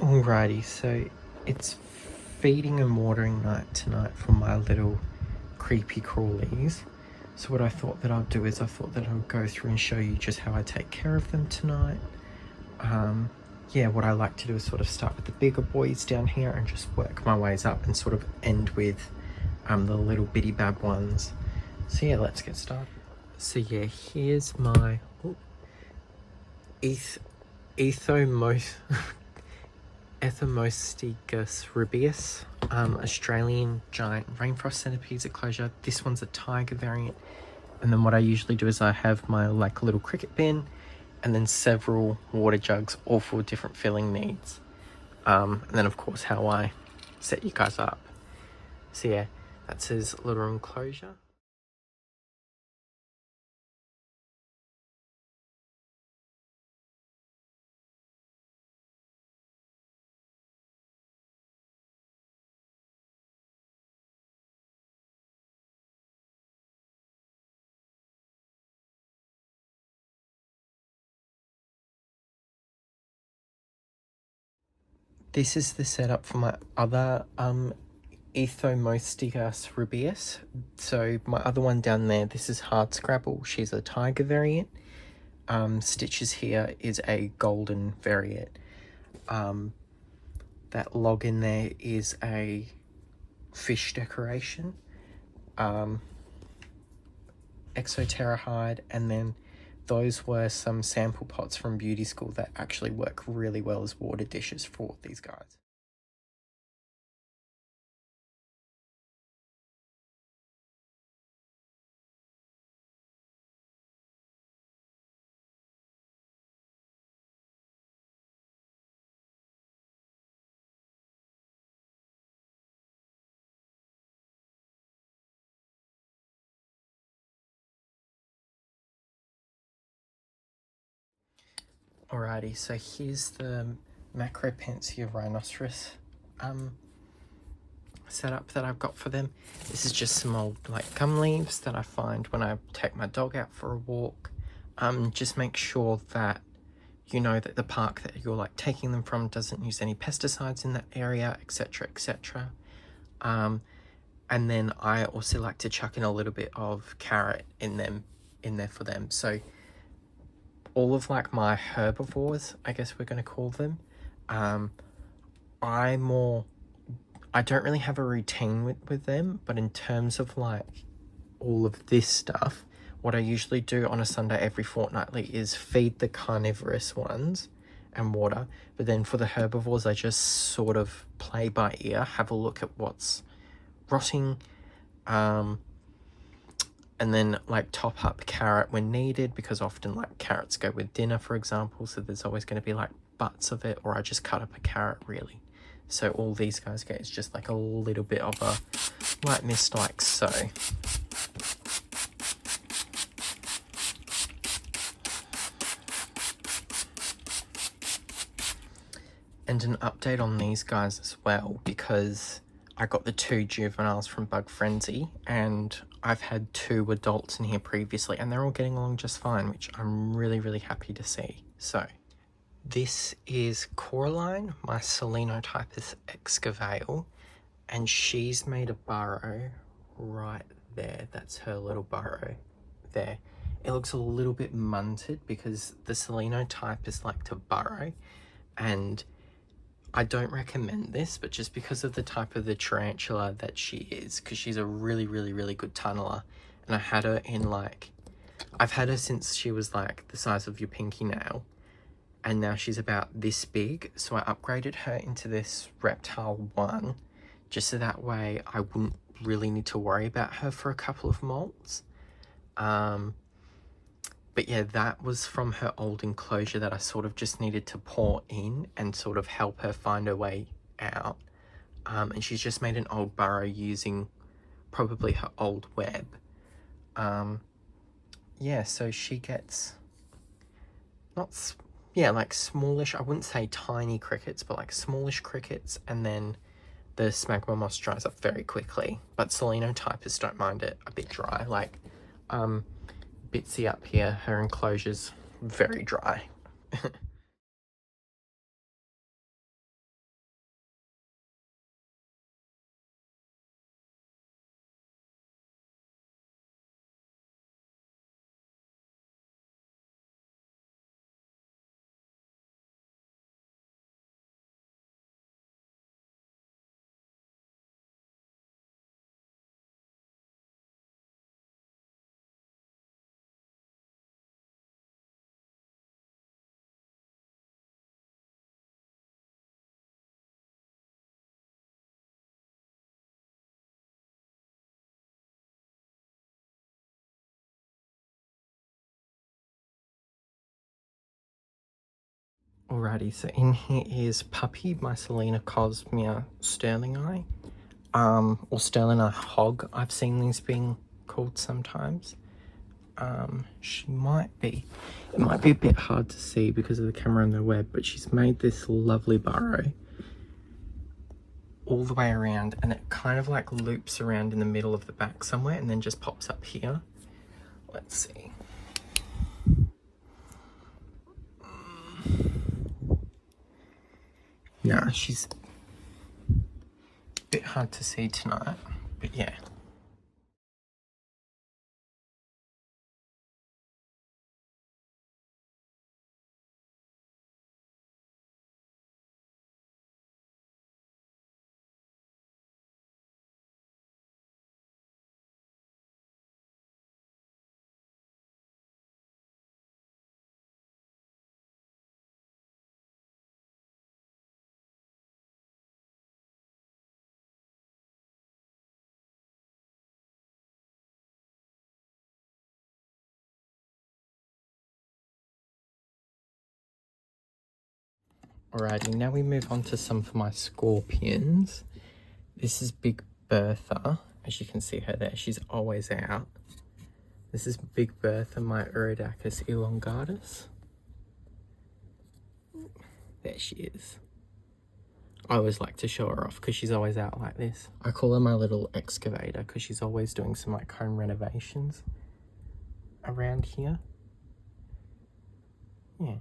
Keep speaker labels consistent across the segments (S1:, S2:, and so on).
S1: Alrighty, so it's feeding and watering night tonight for my little creepy crawlies. So what I thought that I'll do is I thought that I'll go through and show you just how I take care of them tonight. Yeah, what I like to do is sort of start with the bigger boys down here and just work my ways up and sort of end with the little bitty bab ones. So yeah, let's get started. So yeah, here's my Ethmostigmus rubripes, Australian giant rainforest centipedes eclosia. This one's a tiger variant. And then what I usually do is I have my like little cricket bin and then several water jugs, all for different filling needs. And then of course how I set you guys up. So yeah, that's his little enclosure. This is the setup for my other Ethmostigmus rubripes. So my other one down there, this is Hard Scrabble. She's a tiger variant. Stitches here is a golden variant. That log in there is a fish decoration. Exoterahide, and then those were some sample pots from beauty school that actually work really well as water dishes for these guys. Alrighty, so here's the Macropanestia rhinoceros setup that I've got for them. This is just some old like gum leaves that I find when I take my dog out for a walk. Just make sure that you know that the park that you're like taking them from doesn't use any pesticides in that area, etc, etc. And then I also like to chuck in a little bit of carrot in there for them. So all of like my herbivores, I guess we're going to call them, I don't really have a routine with them, but in terms of like all of this stuff, what I usually do on a Sunday every fortnightly is feed the carnivorous ones and water, but then for the herbivores I just sort of play by ear, have a look at what's rotting, and then like top up carrot when needed, because often like carrots go with dinner, for example, so there's always going to be like butts of it, or I just cut up a carrot really. So all these guys get is just like a little bit of a light mist like so. And an update on these guys as well, because I got the 2 juveniles from Bug Frenzy, and I've had 2 adults in here previously, and they're all getting along just fine, which I'm really, really happy to see. So, this is Coraline, my Selenotypus exevale, and she's made a burrow right there. That's her little burrow there. It looks a little bit munted because the Selenotypus like to burrow, and I don't recommend this, but just because of the type of the tarantula that she is, because she's a really, really, really good tunneler, and I had her in like, I've had her since she was like the size of your pinky nail, and now she's about this big, so I upgraded her into this Reptile 1, just so that way I wouldn't really need to worry about her for a couple of molts. But yeah, that was from her old enclosure that I sort of just needed to pour in and sort of help her find her way out. And she's just made an old burrow using probably her old web. Yeah, so she gets like smallish, I wouldn't say tiny crickets, but like smallish crickets, and then the smegma moss dries up very quickly. But Selenotypus don't mind it a bit dry. Like, Bitsy up here, her enclosure's very dry. Alrighty, so in here is Puppy by Selenocosmia stirlingi, or stirlingi hog, I've seen these being called sometimes. She might be, it might be a bit hard to see because of the camera and the web, but she's made this lovely burrow all the way around, and it kind of like loops around in the middle of the back somewhere and then just pops up here. Let's see. Nah, she's a bit hard to see tonight, but yeah. Alrighty, now we move on to some for my scorpions. This is Big Bertha. As you can see her there, she's always out. This is Big Bertha, my Urodacus elongatus. There she is. I always like to show her off because she's always out like this. I call her my little excavator because she's always doing some like home renovations around here. Yeah.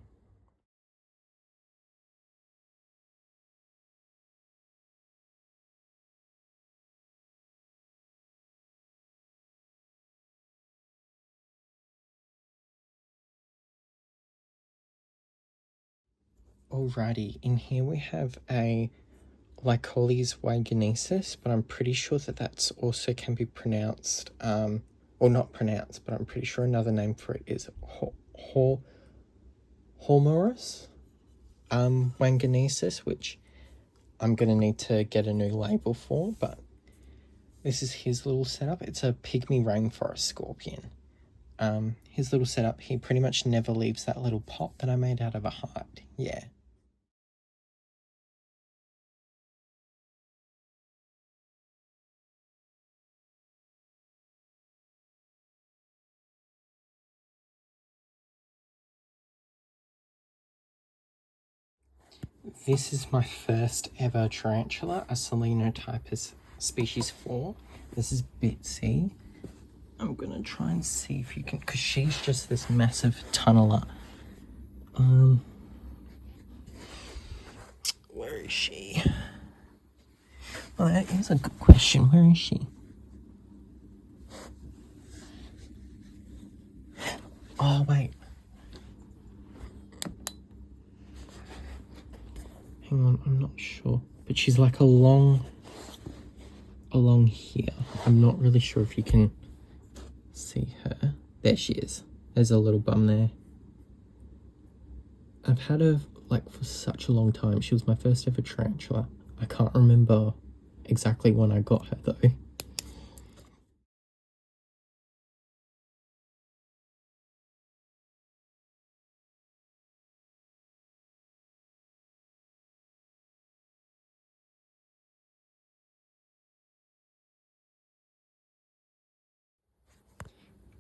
S1: Alrighty, in here we have a Lycoles waigiensis, but I'm pretty sure that that's also can be pronounced, or not pronounced, but I'm pretty sure another name for it is Hormurus waigiensis, which I'm going to need to get a new label for, but this is his little setup. It's a pygmy rainforest scorpion. His little setup, he pretty much never leaves that little pot that I made out of a hide. Yeah. This is my first ever tarantula, a Selenotypus species 4. This is Bitsy. I'm gonna try and see if you can, because she's just this massive tunneler. Where is she? Well, that is a good question. Where is she? Oh, wait. Hang on, I'm not sure. But she's like along here. I'm not really sure if you can see her. There she is. There's a little bum there. I've had her like for such a long time. She was my first ever tarantula. I can't remember exactly when I got her though.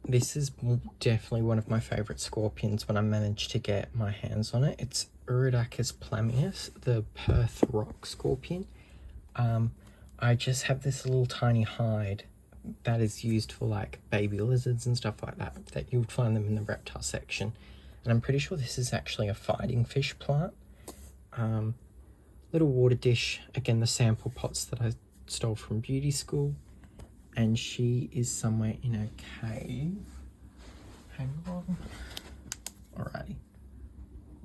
S1: This is definitely one of my favourite scorpions when I managed to get my hands on it. It's Urodacus planimanus, the Perth rock scorpion. I just have this little tiny hide that is used for like baby lizards and stuff like that, that you would find them in the reptile section. And I'm pretty sure this is actually a fighting fish plant. Little water dish, again the sample pots that I stole from beauty school. And she is somewhere in a cave. Hang on. Alrighty.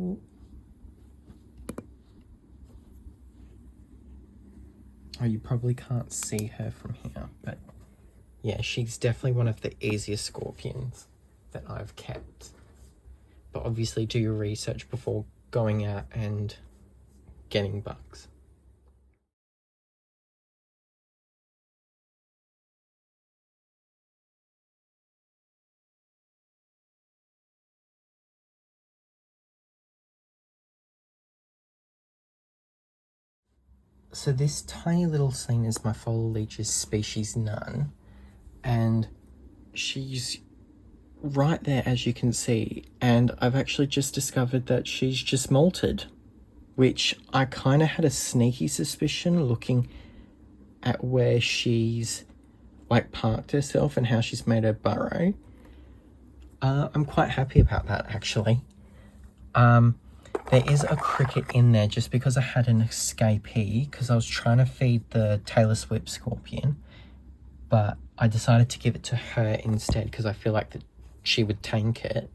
S1: Ooh. Oh, you probably can't see her from here, but yeah, she's definitely one of the easiest scorpions that I've kept. But obviously do your research before going out and getting bugs. So this tiny little scene is my pholigus species nunn, and she's right there, as you can see, and I've actually just discovered that she's just molted, which I kind of had a sneaky suspicion looking at where she's like parked herself and how she's made her burrow. I'm quite happy about that, actually. There is a cricket in there just because I had an escapee, because I was trying to feed the tailless whip scorpion, but I decided to give it to her instead because I feel like that she would tank it.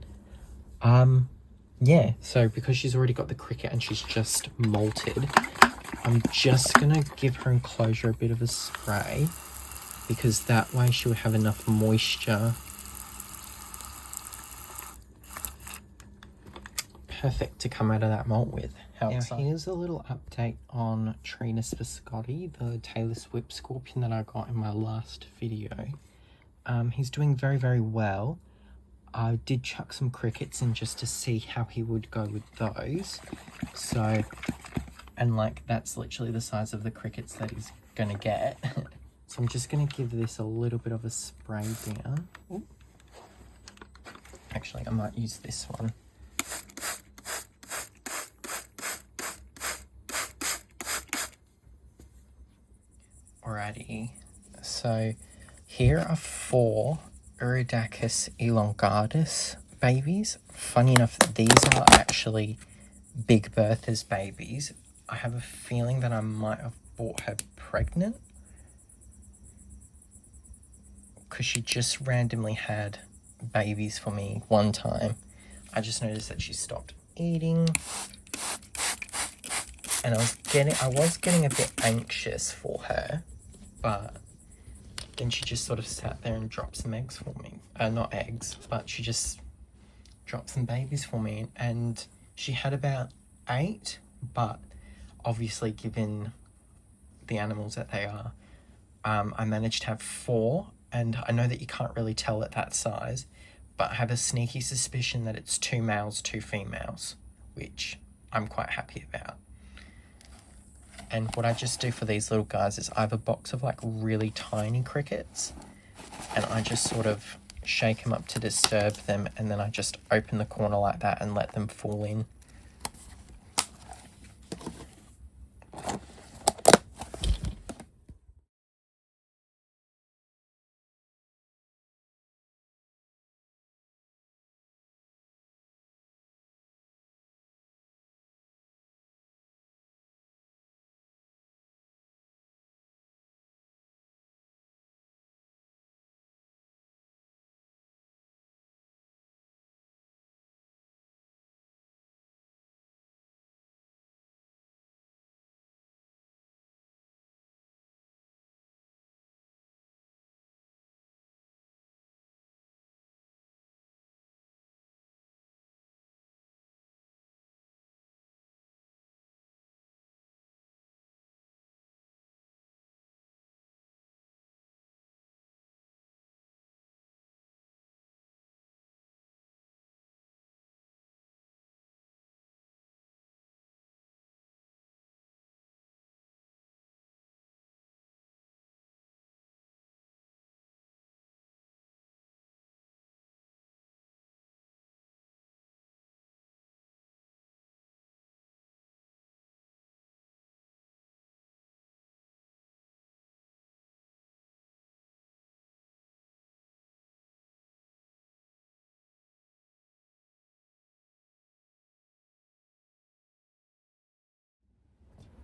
S1: Yeah, so because she's already got the cricket and she's just molted, I'm just gonna give her enclosure a bit of a spray, because that way she would have enough moisture. Perfect to come out of that molt with. Now here's a little update on Charinus pescotti, the tailless whip scorpion that I got in my last video. He's doing very, very well. I did chuck some crickets in just to see how he would go with those. So, and like that's literally the size of the crickets that he's gonna get. So I'm just gonna give this a little bit of a spray down. Ooh. Actually, I might use this one. Alrighty, so here are 4 Urodacus elongatus babies. Funny enough, these are actually big Bertha's babies. I have a feeling that I might have bought her pregnant, because she just randomly had babies for me one time. I just noticed that she stopped eating, and I was getting a bit anxious for her, but then she just sort of sat there and dropped some eggs for me. Not eggs, but she just dropped some babies for me, and she had about 8, but obviously given the animals that they are, I managed to have 4, and I know that you can't really tell at that size, but I have a sneaky suspicion that it's 2 males, 2 females, which I'm quite happy about. And what I just do for these little guys is I have a box of like really tiny crickets, and I just sort of shake them up to disturb them, and then I just open the corner like that and let them fall in.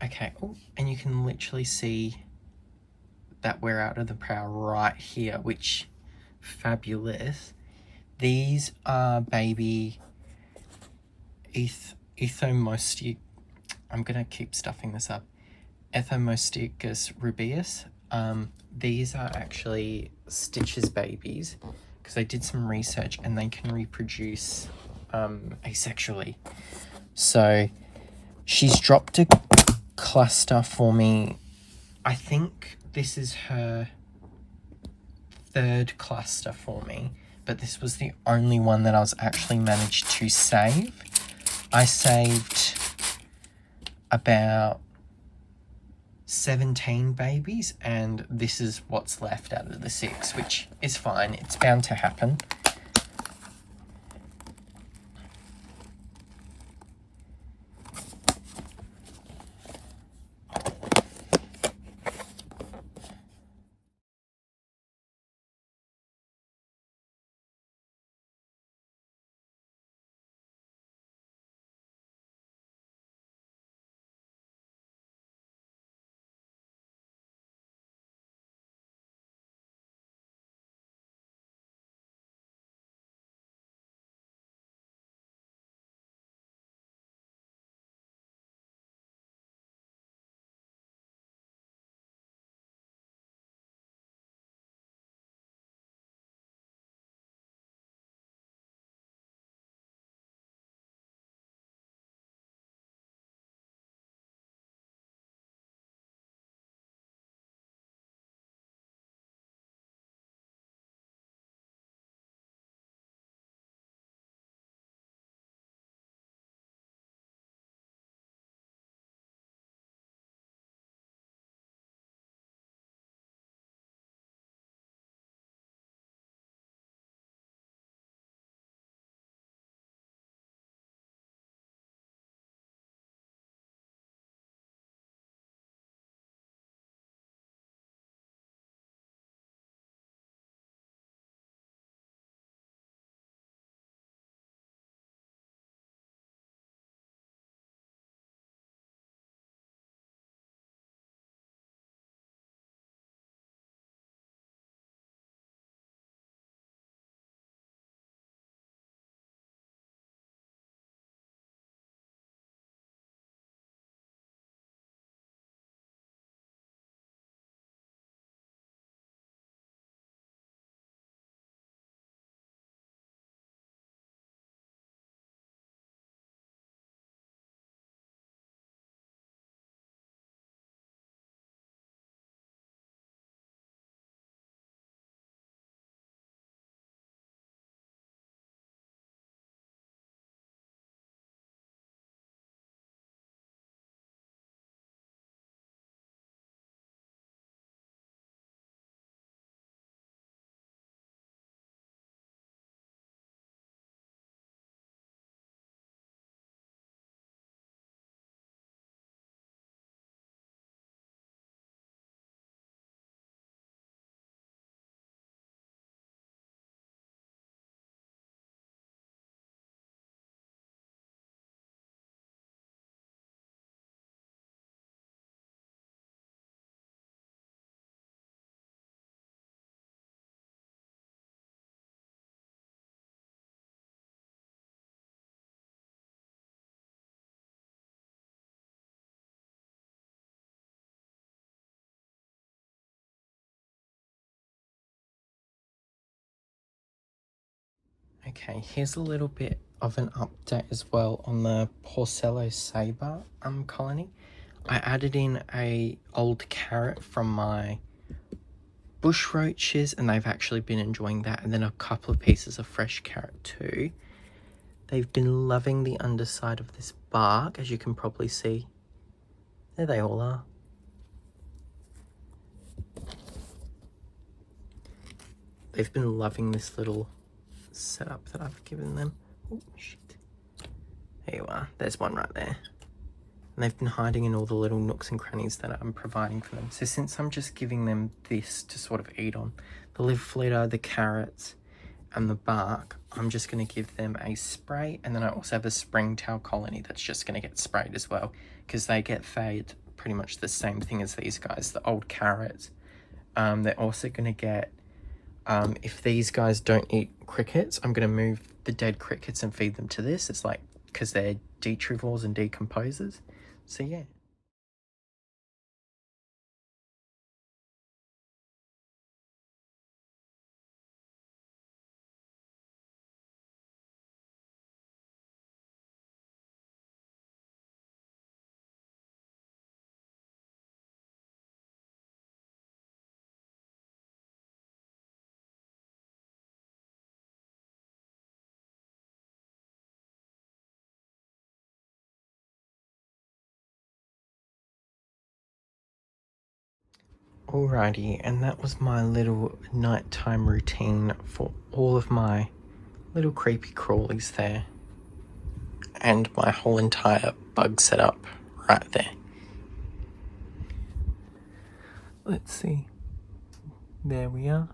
S1: Okay, oh, and you can literally see that we're out of the prow right here, which fabulous. These are baby Ethmostigmus. I'm gonna keep stuffing this up. Ethmostigmus rubripes. These are actually Stitch's babies, because I did some research and they can reproduce asexually. So she's dropped a cluster for me. I think this is her 3rd cluster for me, but this was the only one that I was actually managed to save. I saved about 17 babies, and this is what's left out of the 6, which is fine. It's bound to happen. Okay, here's a little bit of an update as well on the Porcellio saber colony. I added in a old carrot from my bush roaches, and they've actually been enjoying that, and then a couple of pieces of fresh carrot too. They've been loving the underside of this bark, as you can probably see. There they all are. They've been loving this little setup that I've given them. Oh, shit. There you are. There's one right there. And they've been hiding in all the little nooks and crannies that I'm providing for them. So since I'm just giving them this to sort of eat on, the liver flitter, the carrots, and the bark, I'm just going to give them a spray. And then I also have a springtail colony that's just going to get sprayed as well, because they get fed pretty much the same thing as these guys, the old carrots. They're also going to get, if these guys don't eat crickets, I'm going to move the dead crickets and feed them to this. It's like, because they're detrivores and decomposers. So yeah. Alrighty, and that was my little nighttime routine for all of my little creepy crawlies there. And my whole entire bug setup right there. Let's see. There we are.